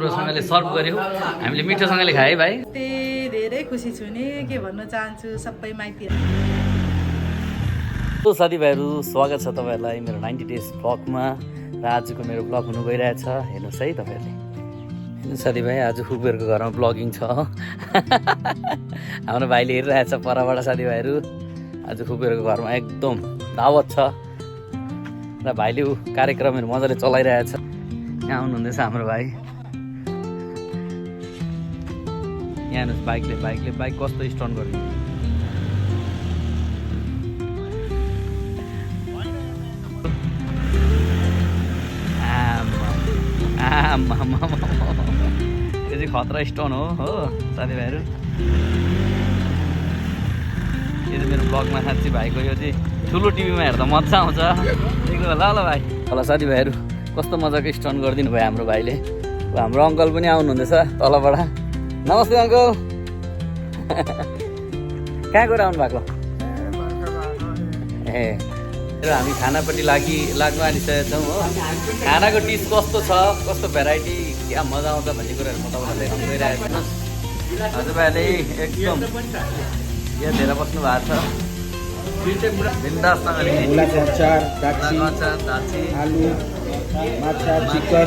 राम्रोसँगले सर्भ गर्यौ हामीले मिठोसँगले खाए भाइ धेरै खुसी छु नि के भन्न चाहन्छु सबै माइतीहरु साथीभाइहरू स्वागत छ तपाईँहरूलाई मेरो 90 डेज ब्लगमा र आजको मेरो ब्लग हुनु गइरहेछ हेर्नुहोस् है तपाईँहरूले हेर्नुहोस् साथीभाइ आज उबेरको घरमा ब्लगिङ छ हाम्रो भाइले हेरिरहेछ परबाट साथीभाइहरू आज उबेरको घरमा एकदम दावत छ र भाइले कार्यक्रमहरू मजाले चलाइरहेछ यहाँ आउनुहुँदैछ हाम्रो भाइ यहाँ हेर्नुहोस् बाइक कस्तो स्टर्न गरिदिन्छ यो चाहिँ खतरा स्टोन हो साथीभाइहरू यो चाहिँ मेरो ब्लगमा साँच्ची भाइको यो चाहिँ ठुलो टिभीमा हेर्दा मजा आउँछ देख्नु होला ल भाइ होला साथीभाइहरू कस्तो मजाको स्टोन गरिदिनु भयो हाम्रो भाइले हाम्रो अङ्कल पनि आउनुहुँदैछ तलबाट नमस्ते अङ्कल कहाँ गएर आउनु भएको ए र हामी खानापट्टि लाग्नु आलिसकेका छौँ हो खानाको डिस कस्तो छ कस्तो भेराइटी क्या मजा आउँछ भन्ने कुराहरू म तपाईँलाई देखाउनु गइरहेको छु हजुरभाइले एकदम यहाँ धेरै बस्नु भएको छ बिन्दाससँगले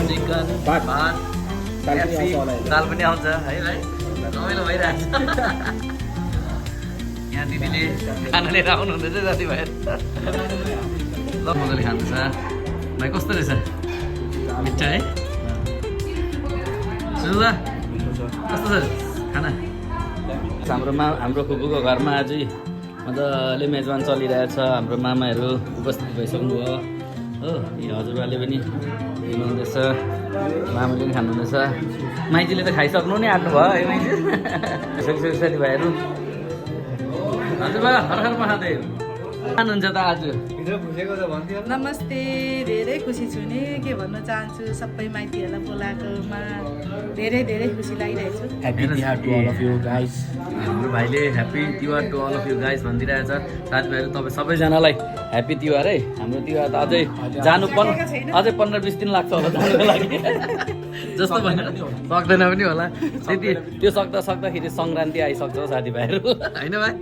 चिकन भात दाल पनि आउँछ है भाइ रमाइलो भइरहेको छ यहाँ दिदीले खाना लिएर आउनुहुँदैछ साथीभाइहरू ल मजाले खाँदैछ भाइ कस्तो रहेछ मिठो है सुन्दा कस्तो छ खाना हाम्रो फुपूको घरमा अझै मजाले मेजबान चलिरहेछ हाम्रो मामाहरू उपस्थित भइसक्नुभयो हो यो हजुरबाले पनि दिनुहुँदैछ मामाले पनि खानुहुँदैछ माइतीले त खाइसक्नु नि आँट्नु भयो है माइती साथीभाइहरू हजुरबा हर हर महादेव खानुहुन्छ त आज नमस्ते धेरै खुसी छु नि के भन्न चाहन्छु सबै माइतीहरूलाई बोलाएकोमा धेरै धेरै खुसी लागिरहेको छु happy Tihar to all of you guys हाम्रो भाइले happy Tihar to all of you guys भनिदिइरहेछ साथीभाइहरू तपाईँ सबैजनालाई ह्याप्पी तिहार है हाम्रो तिहार त अझै जानु अझै 15-20 दिन लाग्छ होला जानुको लागि जस्तो भनेर सक्दैन पनि होला त्यति त्यो सक्दाखेरि सङ्क्रान्ति आइसक्छ साथीभाइहरू होइन भाइ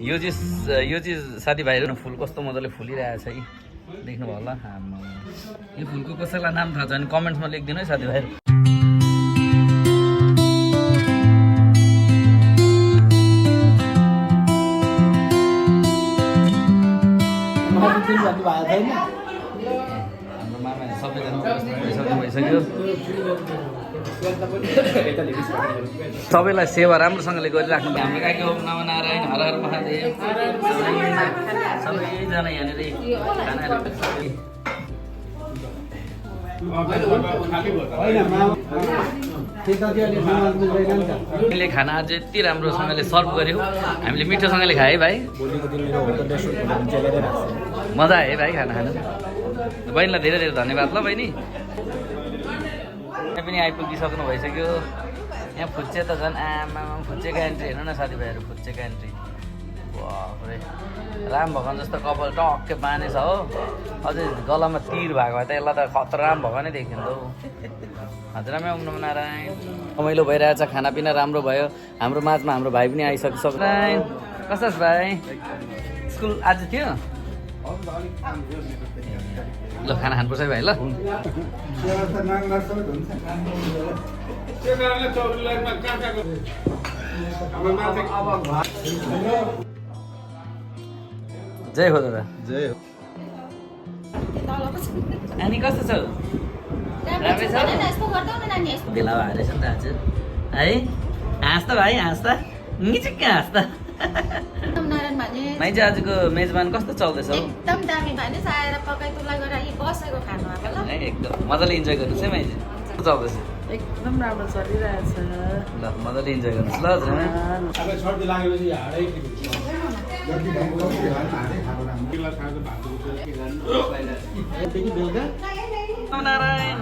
यो चाहिँ साथीभाइहरू फुल कस्तो मजाले फुलिरहेको छ है देख्नुभयो होला यो फुलको कसैलाई नाम थाहा छ भने कमेन्ट्समा लेखिदिनु है साथीभाइहरू हाम्रो मामाहरू सबैजना भइसक्यो सबैलाई सेवा राम्रोसँगले गरिराख्नु हाम्रो काकी ओम नमः नारायण हर हर महादेव सबैजना यहाँनिर हामीले खाना अझ यति राम्रोसँगले सर्भ गर्यौँ हामीले मिठोसँगले खाए भाइ मजा आयो भाइ खाना खानु बहिनीलाई धेरै धेरै धन्यवाद ल बहिनी यहाँ पनि आइपुगिसक्नु भइसक्यो यहाँ फुच्चे त झन् आमा फुच्चेको एन्ट्री हेर्नु न साथीभाइहरू फुच्चेको एन्ट्री बाफ्रे राम भगवान जस्तो कपाल टक्कै बाँधेछ हो अझै गलामा तीर भएको भए त यसलाई त खतरा राम भगवानै देखिन्थ्यो हजुरमै ओम नमः नारायण रमाइलो भइरहेछ खानापिना राम्रो भयो हाम्रो माझमा हाम्रो भाइ पनि आइसक्यो कस्तो छ भाइ स्कुल आज थियो ल खाना खानुपर्छ है भाइ ल जय हो दादा जय हो अनि कस्तो छ राम्रै छ बेला भएर रहेछ नि त आज है हाँस त भाइ हाँस त निचिक्क हाँस त माइज आजको मेजबान कस्तो चल्दैछ एकदम दामी भाइले आएर पकाइ तुला गरेर बसेको खानु आएको ल एकदम मजाले इन्जोय गर्नुहोस् है माइज कस्तो चल्दैछ एकदम राम्रो चलिरहेछ ल मजाले इन्जोय गर्नुहोस् ल नारायण